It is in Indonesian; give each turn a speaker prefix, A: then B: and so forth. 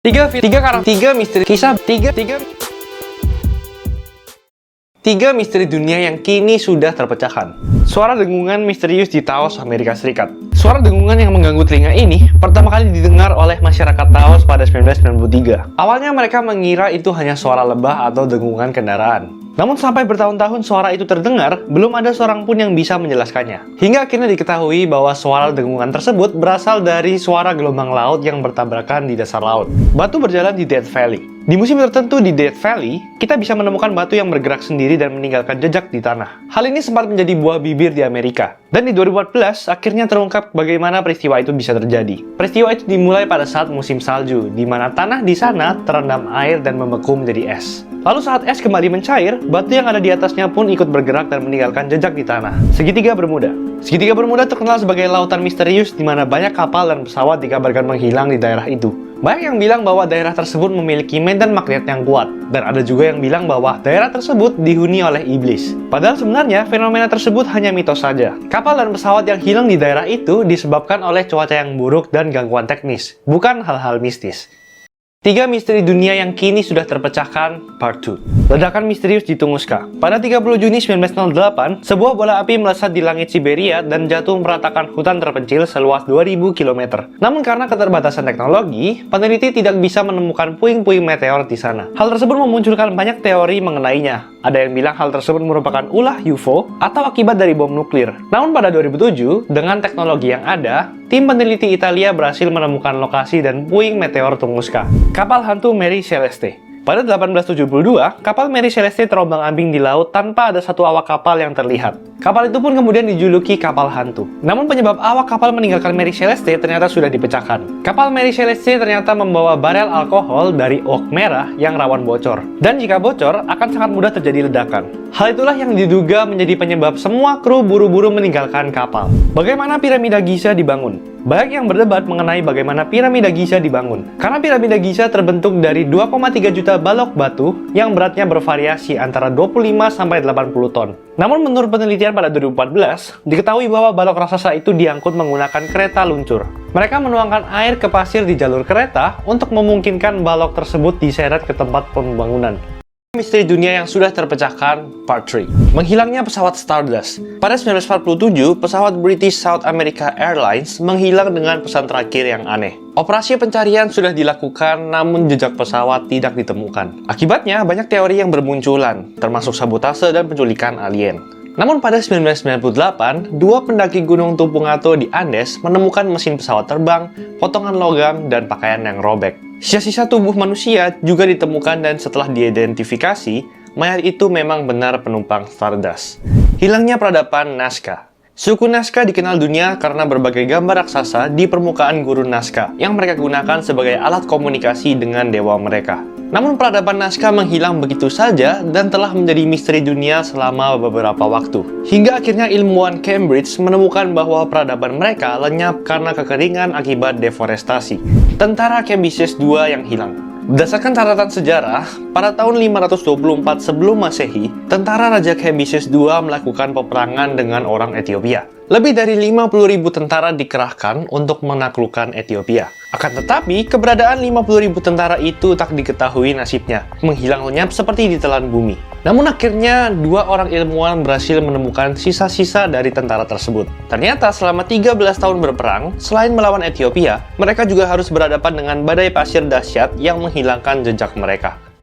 A: Tiga misteri kisah tiga misteri dunia yang kini sudah terpecahkan. Suara dengungan misterius di Taos, Amerika Serikat. Suara dengungan yang mengganggu telinga ini pertama kali didengar oleh masyarakat Taos pada 1993. Awalnya mereka mengira itu hanya suara lebah atau dengungan kendaraan. Namun sampai bertahun-tahun suara itu terdengar, belum ada seorang pun yang bisa menjelaskannya. Hingga akhirnya diketahui bahwa suara dengungan tersebut berasal dari suara gelombang laut yang bertabrakan di dasar laut. Batu berjalan di Death Valley. Di musim tertentu di Death Valley, kita bisa menemukan batu yang bergerak sendiri dan meninggalkan jejak di tanah. Hal ini sempat menjadi buah bibir di Amerika. Dan di 2014, akhirnya terungkap bagaimana peristiwa itu bisa terjadi. Peristiwa itu dimulai pada saat musim salju, di mana tanah di sana terendam air dan membeku menjadi es. Lalu saat es kembali mencair, batu yang ada di atasnya pun ikut bergerak dan meninggalkan jejak di tanah. Segitiga Bermuda. Segitiga Bermuda terkenal sebagai lautan misterius di mana banyak kapal dan pesawat dikabarkan menghilang di daerah itu. Banyak yang bilang bahwa daerah tersebut memiliki medan magnet yang kuat, dan ada juga yang bilang bahwa daerah tersebut dihuni oleh iblis. Padahal sebenarnya fenomena tersebut hanya mitos saja. Kapal dan pesawat yang hilang di daerah itu disebabkan oleh cuaca yang buruk dan gangguan teknis, bukan hal-hal mistis. 3 misteri dunia yang kini sudah terpecahkan, Part 2. Ledakan misterius di Tunguska. Pada 30 Juni 1908, sebuah bola api melesat di langit Siberia dan jatuh meratakan hutan terpencil seluas 2000 km. Namun karena keterbatasan teknologi, peneliti tidak bisa menemukan puing-puing meteor di sana. Hal tersebut memunculkan banyak teori mengenainya. Ada yang bilang hal tersebut merupakan ulah UFO atau akibat dari bom nuklir. Namun pada 2007, dengan teknologi yang ada, tim peneliti Italia berhasil menemukan lokasi dan puing meteor Tunguska. Kapal hantu Mary Celeste. Pada 1872, kapal Mary Celeste terombang-ambing di laut tanpa ada satu awak kapal yang terlihat. Kapal itu pun kemudian dijuluki kapal hantu. Namun penyebab awak kapal meninggalkan Mary Celeste ternyata sudah dipecahkan. Kapal Mary Celeste ternyata membawa barel alkohol dari oak merah yang rawan bocor. Dan jika bocor, akan sangat mudah terjadi ledakan. Hal itulah yang diduga menjadi penyebab semua kru buru-buru meninggalkan kapal. Bagaimana piramida Giza dibangun? Banyak yang berdebat mengenai bagaimana piramida Giza dibangun. Karena piramida Giza terbentuk dari 2,3 juta balok batu yang beratnya bervariasi antara 25-80 ton. Namun menurut penelitian pada 2014, diketahui bahwa balok raksasa itu diangkut menggunakan kereta luncur. Mereka menuangkan air ke pasir di jalur kereta untuk memungkinkan balok tersebut diseret ke tempat pembangunan. Misteri dunia yang sudah terpecahkan, Part 3. Menghilangnya pesawat Stardust. Pada 1947, pesawat British South America Airlines menghilang dengan pesan terakhir yang aneh. Operasi pencarian sudah dilakukan, namun jejak pesawat tidak ditemukan. Akibatnya, banyak teori yang bermunculan, termasuk sabotase dan penculikan alien. Namun pada 1998, dua pendaki Gunung Tumpungato di Andes menemukan mesin pesawat terbang, potongan logam, dan pakaian yang robek. Sisa-sisa tubuh manusia juga ditemukan dan setelah diidentifikasi, mayat itu memang benar penumpang Stardust. Hilangnya peradaban Nazca. Suku Nazca dikenal dunia karena berbagai gambar raksasa di permukaan gurun Nazca yang mereka gunakan sebagai alat komunikasi dengan dewa mereka. Namun peradaban Nazca menghilang begitu saja dan telah menjadi misteri dunia selama beberapa waktu. Hingga akhirnya ilmuwan Cambridge menemukan bahwa peradaban mereka lenyap karena kekeringan akibat deforestasi. Tentara Cambyses II yang hilang. Berdasarkan catatan sejarah, pada tahun 524 sebelum Masehi, tentara Raja Cambyses II melakukan peperangan dengan orang Ethiopia. Lebih dari 50.000 tentara dikerahkan untuk menaklukkan Ethiopia. Akan tetapi, keberadaan 50.000 tentara itu tak diketahui nasibnya, menghilang lenyap seperti ditelan bumi. Namun akhirnya, dua orang ilmuwan berhasil menemukan sisa-sisa dari tentara tersebut. Ternyata selama 13 tahun berperang, selain melawan Ethiopia, mereka juga harus berhadapan dengan badai pasir dahsyat yang menghilangkan jejak mereka.